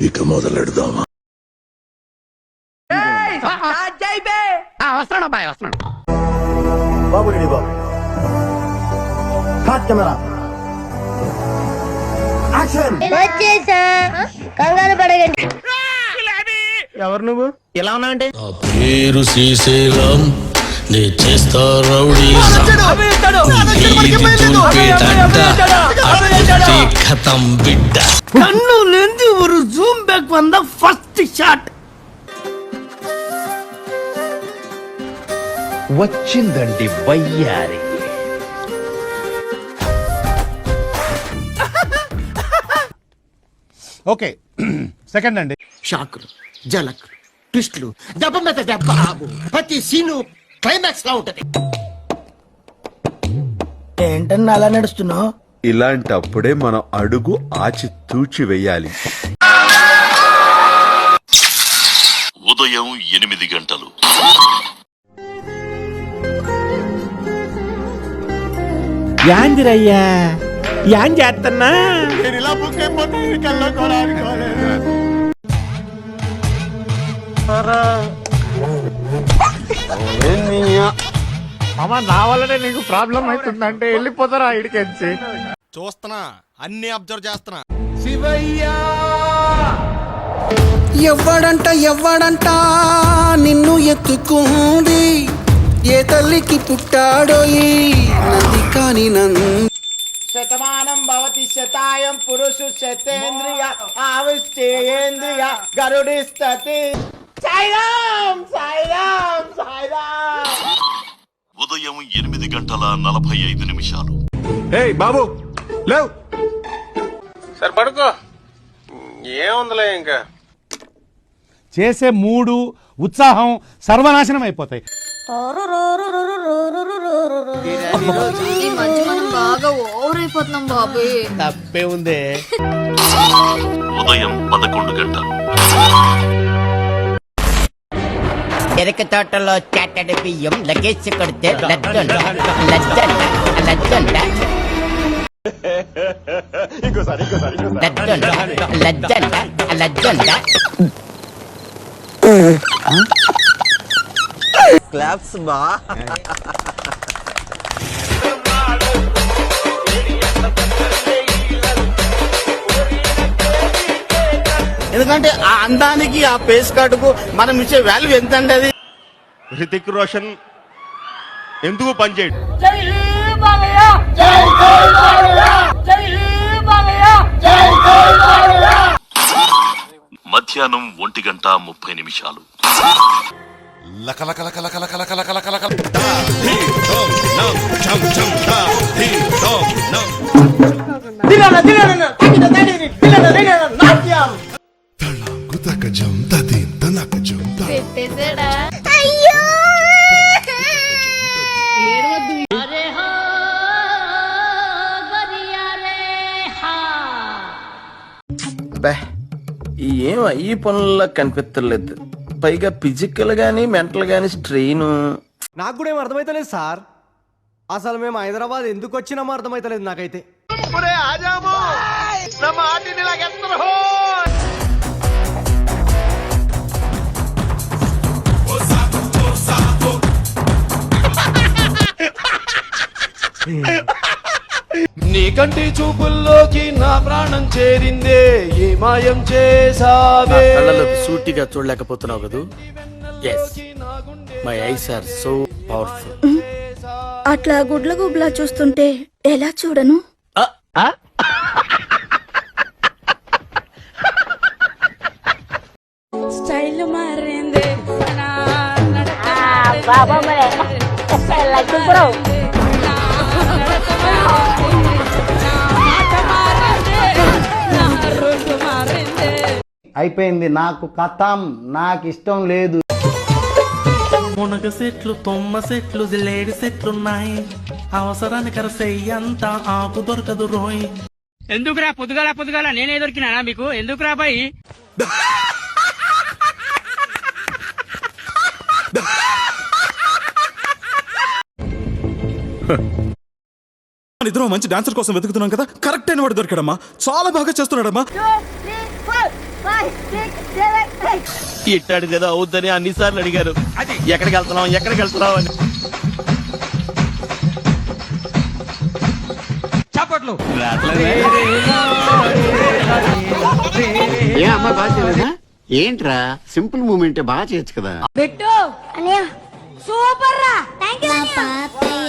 ఇక మొదలెడదామా? వస్తున్నాడు అబ్బాయి, వస్తున్నాడు. బాబు రెడీ బాబు. Hot camera action. వచ్చేసా, కంగారు పడకండి. ఎవరు నువ్వు ఇలా ఉన్నావంటే? నా పేరు శ్రీశైలం, నే చేస్తా రౌడీ ఖతం బిడ్డ. కన్నులేంది ஒரு జూమ్ బ్యాక్ வந்த ఫస్ట్ షాట్. వచ్చిందండి వయ్యారి. ఓకే సెకండ్ అండి. షాకులు, జలక్, ట్విస్టులు, దెబ్బ మీద దెబ్బ, ప్రతి సీను క్లైమాక్స్ లా ఉంటది. ఏంటన్నా అలా నడుస్తున్నావు? ఇలాంటప్పుడే మనం అడుగు ఆచి తూచి వెయ్యాలి. ఉదయం 8 గంటలు. యాందిరయ్యా యాం చేస్తున్నా? నేను ఇలా బుక్ అయిపోతే కల్లో కూడా అనుకోలేదు. అమ్మా నా వల్లనే నీకు ప్రాబ్లం అవుతుందంటే వెళ్ళిపోతారా ఇడికెచ్చి. చూస్తున్నా, అన్ని అబ్జర్వ్ చేస్తున్నా. ఎవ్వడంట నిన్ను ఎత్తుకుంది, ఏ తల్లికి పుట్టాడోయి నంది కాని నంది. శతమానం భవతి శతాయం పురుషు శతేంద్రియ ఆవిష్టేంద్రియ గరుడిస్తతి. సాయిరాం సాయిరాం సాయిరాం. ఉదయం 8 గంటల 45 నిమిషాలు. ఏయ్ బాబు లేవ్. సరే పడుకో, ఏముందిలే ఇంకా. చేసే మూడు ఉత్సాహం సర్వనాశనం అయిపోతాయి. ఈ మధ్య మనం బాగా ఓవర్ అయిపోతున్నాం బాబు. తప్పే ఉందే. ఉదయం 11 గంటలు. ఎరక తోటలో చాటడి బియ్యం లగేజ్ కొడితే లజ్జండ లజ్జండ లజ్జండ లజ్జండ లజ్జండ లజ్జండ. క్లాప్స్ బా. ఎందుకంటే ఆ అందానికి, ఆ పేస్ కార్డుకు మనం ఇచ్చే వాల్యూ ఎంత అండి? అది హృతిక్ రోషన్ ఎందుకు పనిచేయడు? మధ్యాహ్నం 1:30 నిమిషాలు. పెట్టేసాడా? అయ్యో ఏం ఈ పనుల్లో కనిపించలేదు. పైగా ఫిజికల్ గానీ మెంటల్ గానీ స్ట్రెయిన్. నాకు కూడా ఏం అర్థమైతలేదు సార్. అసలు మేము హైదరాబాద్ ఎందుకు వచ్చినామో అర్థమైతలేదు నాకైతే. నీకంటి చూపుల్లోకి నా ప్రాణం చేరిందే, ఏ మాయం చేసావే. కళ్ళలోకి సూటిగా చూడలేకపోతున్నావు కదూ? My eyes are so powerful. అట్లా గుడ్ల గుడ్లా చూస్తుంటే ఎలా చూడను? స్టైల్ మారింది. అయిపోయింది, నాకు కథం, నాకు ఇష్టం లేదు. మునగ సెట్లు, తొమ్మ సెట్లు, జిలేడి సెట్లున్నాయి. అవసరానికి అరసెయ్యంత ఆకు దొరకదు రోయ్. ఎందుకురా పొద్దుగాల పొద్దుగాల నేనే దొరికినా మీకు? ఎందుకురా బాయ్? ఇద్దరు మంచి డాన్సర్ కోసం వెతుకుతున్నాం కదా, కరెక్ట్ అయిన వాడు దొరికాడమ్మా. చాలా బాగా చేస్తున్నాడమ్మా. ఇట్టాడు కదా అవుద్దని అన్నిసార్లు అడిగారు ఎక్కడికి వెళ్తున్నావు అని ఏ అమ్మా బాగా చేయలేదా ఏంట్రా సింపుల్ మూమెంట్ బాగా చేయొచ్చు కదా పెట్టు అన్నయ్య సూపర్ రా థాంక్యూ